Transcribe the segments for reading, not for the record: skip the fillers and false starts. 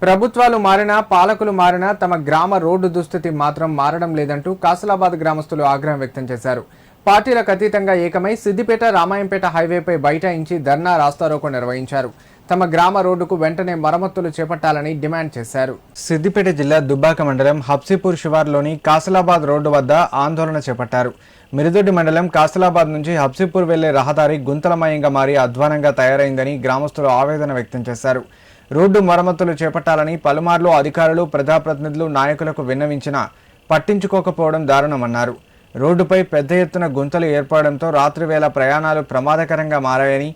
ప్రభుత్వాలు మారినా పాలకులు మారినా తమ గ్రామ రోడ్డు దుస్థితి మాత్రం మారడం లేదంటూ కాసలాబాద్ గ్రామస్తులు ఆగ్రహం వ్యక్తం చేశారు. పార్టీలకు అతీతంగా ఏకమై సిద్దిపేట రామాయంపేట హైవేపై బైఠాయించి ధర్నా రాస్తారోకో నిర్వహించారు. తమ గ్రామ రోడ్డుకు వెంటనే మరమ్మతులు చేపట్టాలని డిమాండ్ చేశారు. సిద్దిపేట జిల్లా దుబ్బాక మండలం హబ్సీపూర్ శివార్లోని కాసలాబాద్ రోడ్డు వద్ద ఆందోళన చేపట్టారు. మిరుదొడ్డి మండలం కాసలాబాద్ నుంచి హబ్సీపూర్ వెళ్లే రహదారి గుంతలమయంగా మారి అధ్వానంగా తయారైందని గ్రామస్తులు ఆవేదన వ్యక్తం చేశారు. రోడ్డు మరమ్మతులు చేపట్టాలని పలుమార్లు అధికారులు, ప్రజాప్రతినిధులు, నాయకులకు విన్నవించినా పట్టించుకోకపోవడం దారుణమన్నారు. రోడ్డుపై పెద్ద ఎత్తున గుంతలు ఏర్పడడంతో రాత్రివేళ ప్రయాణాలు ప్రమాదకరంగా మారాయని,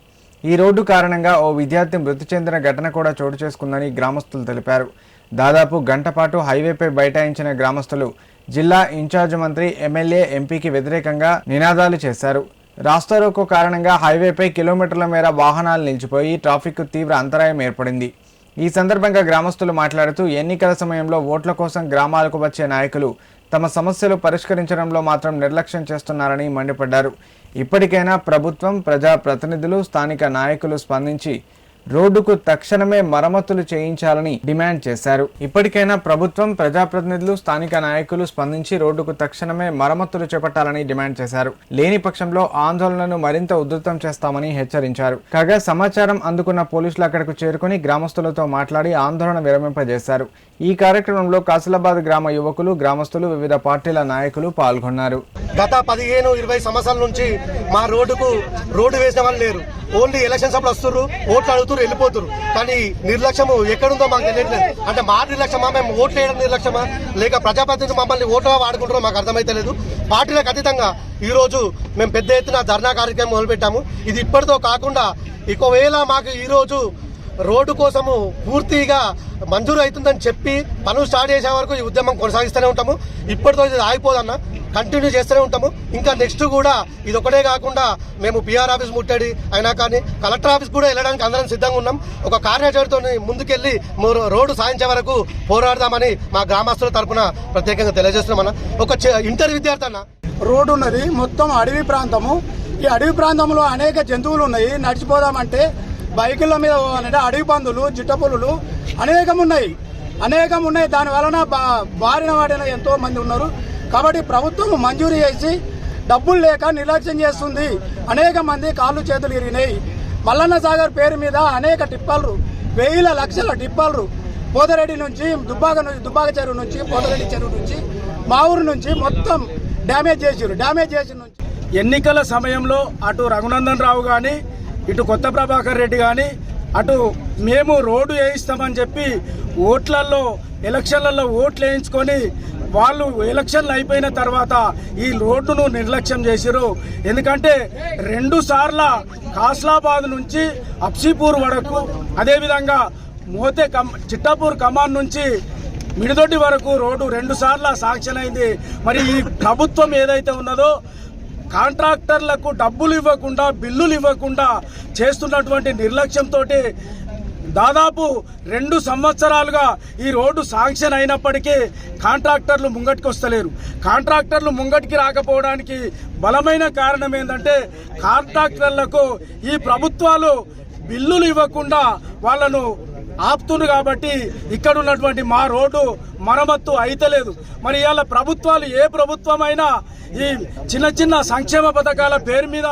ఈ రోడ్డు కారణంగా ఓ విద్యార్థి మృతి చెందిన ఘటన కూడా చోటు చేసుకుందని గ్రామస్తులు తెలిపారు. దాదాపు గంట పాటు హైవేపై బైఠాయించిన గ్రామస్తులు జిల్లా ఇన్ఛార్జ్ మంత్రి, ఎమ్మెల్యే, ఎంపీకి వ్యతిరేకంగా నినాదాలు చేశారు. రాస్తారోకో కారణంగా హైవేపై కిలోమీటర్ల మేర వాహనాలు నిలిచిపోయి ట్రాఫిక్ తీవ్ర అంతరాయం ఏర్పడింది. ఈ సందర్భంగా గ్రామస్తులు మాట్లాడుతూ ఎన్నికల సమయంలో ఓట్ల కోసం గ్రామాలకు వచ్చే నాయకులు తమ సమస్యలు పరిష్కరించడంలో మాత్రం నిర్లక్ష్యం చేస్తున్నారని మండిపడ్డారు. ఇప్పటికైనా ప్రభుత్వం, ప్రజాప్రతినిధులు, స్థానిక నాయకులు స్పందించి రోడ్డుకు తక్షణమే మరమ్మతులు చేయించాలని డిమాండ్ చేశారు. ఇప్పటికైనా ప్రభుత్వం, ప్రజాప్రతినిధులు, స్థానిక నాయకులు స్పందించి రోడ్డుకు తక్షణమే మరమ్మతులు చేపట్టాలని డిమాండ్ చేశారు. లేని పక్షంలో ఆందోళనను మరింత ఉధృతం చేస్తామని హెచ్చరించారు. కాగా సమాచారం అందుకున్న పోలీసులు అక్కడకు చేరుకుని గ్రామస్తులతో మాట్లాడి ఆందోళన విరమింపజేశారు. ఈ కార్యక్రమంలో కాసలాబాద్ గ్రామ యువకులు, గ్రామస్తులు, వివిధ పార్టీల నాయకులు పాల్గొన్నారు. గత 15-20 సంవత్సరాల నుంచి మా రోడ్డు వేసిన వాళ్ళు లేరు. ఓన్లీ ఎలక్షన్స్ అప్పుడు వస్తున్నారు, ఓట్లు అడుగుతారు, వెళ్ళిపోతారు. కానీ నిర్లక్ష్యము ఎక్కడుందో మాకు తెలియట్లేదు. అంటే మా నిర్లక్ష్యమా, మేము ఓట్లు వేయడం నిర్లక్ష్యమా, లేక ప్రజాప్రతినిధులు మమ్మల్ని ఓట్లుగా వాడుకుంటారో మాకు అర్థమైతే లేదు. పార్టీలకు అతీతంగా ఈ రోజు మేము పెద్ద ఎత్తున ధర్నా కార్యక్రమం మొదలుపెట్టాము. ఇది ఇప్పటితో కాకుండా ఒకవేళ మాకు ఈ రోజు రోడ్డు కోసము పూర్తిగా మంజూరు అవుతుందని చెప్పి పనులు స్టార్ట్ చేసే వరకు ఈ ఉద్యమం కొనసాగిస్తూనే ఉంటాము. ఇప్పటితో ఇది ఆగిపోదన్న, కంటిన్యూ చేస్తూనే ఉంటాము. ఇంకా నెక్స్ట్ కూడా ఇది ఒకటే కాకుండా మేము పిఆర్ ఆఫీస్ ముట్టడి అయినా కానీ కలెక్టర్ ఆఫీస్ కూడా వెళ్ళడానికి అందరం సిద్ధంగా ఉన్నాం. ఒక కార్యాచరణతో ముందుకెళ్లి రోడ్డు సాధించే వరకు పోరాడదామని మా గ్రామస్తుల తరఫున ప్రత్యేకంగా తెలియజేస్తున్నామన్న. ఒక ఇంటర్ విద్యార్థి అన్న, రోడ్డు ఉన్నది మొత్తం అడవి ప్రాంతము. ఈ అడవి ప్రాంతంలో అనేక జంతువులు ఉన్నాయి. నడిచిపోదామంటే బైకుల మీద అంటే అడవి పందులు, జిట్టపులులు అనేకం ఉన్నాయి. దాని వలన బారిన వాడిన ఎంతో మంది ఉన్నారు. కాబట్టి ప్రభుత్వం మంజూరు చేసి డబ్బులు లేక నిర్లక్ష్యం చేస్తుంది. అనేక మంది కాళ్ళు చేతులు ఇరిగినాయి. మల్లన్న సాగర్ పేరు మీద అనేక టిప్పర్లు, వేల లక్షల టిప్పర్లు పోతరెడ్డి నుంచి దుబ్బాక చెరువు నుంచి, పోతరెడ్డి చెరువు నుంచి, మా ఊరు నుంచి మొత్తం డ్యామేజ్ చేసి నుంచి ఎన్నికల సమయంలో అటు రఘునందన్ రావు కానీ, ఇటు కొత్త ప్రభాకర్ రెడ్డి కానీ, అటు మేము రోడ్డు వేయిస్తామని చెప్పి ఎలక్షన్లలో ఓట్లు వేయించుకొని వాళ్ళు ఎలక్షన్లు అయిపోయిన తర్వాత ఈ రోడ్డును నిర్లక్ష్యం చేశారు. ఎందుకంటే 2 సార్ల కాసలాబాద్ నుంచి హబ్సీపూర్ వరకు, అదేవిధంగా చిట్టాపూర్ కమాన్ నుంచి మిడిదొడ్డి వరకు రోడ్డు 2 సార్ల శాంక్షన్ అయింది. మరి ఈ ప్రభుత్వం ఏదైతే ఉన్నదో కాంట్రాక్టర్లకు డబ్బులు ఇవ్వకుండా, బిల్లులు ఇవ్వకుండా చేస్తున్నటువంటి నిర్లక్ష్యంతో దాదాపు 2 సంవత్సరాలుగా ఈ రోడ్డు శాంక్షన్ అయినప్పటికీ కాంట్రాక్టర్లు ముంగటికి వస్తలేరు. కాంట్రాక్టర్లు ముంగటికి రాకపోవడానికి బలమైన కారణం ఏంటంటే కాంట్రాక్టర్లకు ఈ ప్రభుత్వాలు బిల్లులు ఇవ్వకుండా వాళ్ళను ఆపుతుంది. కాబట్టి ఇక్కడ ఉన్నటువంటి మా రోడ్డు మరమ్మత్తు అయితలేదు. మరి ఇవాళ ప్రభుత్వాలు, ఏ ప్రభుత్వమైనా ఈ చిన్న సంక్షేమ పథకాల పేరు మీద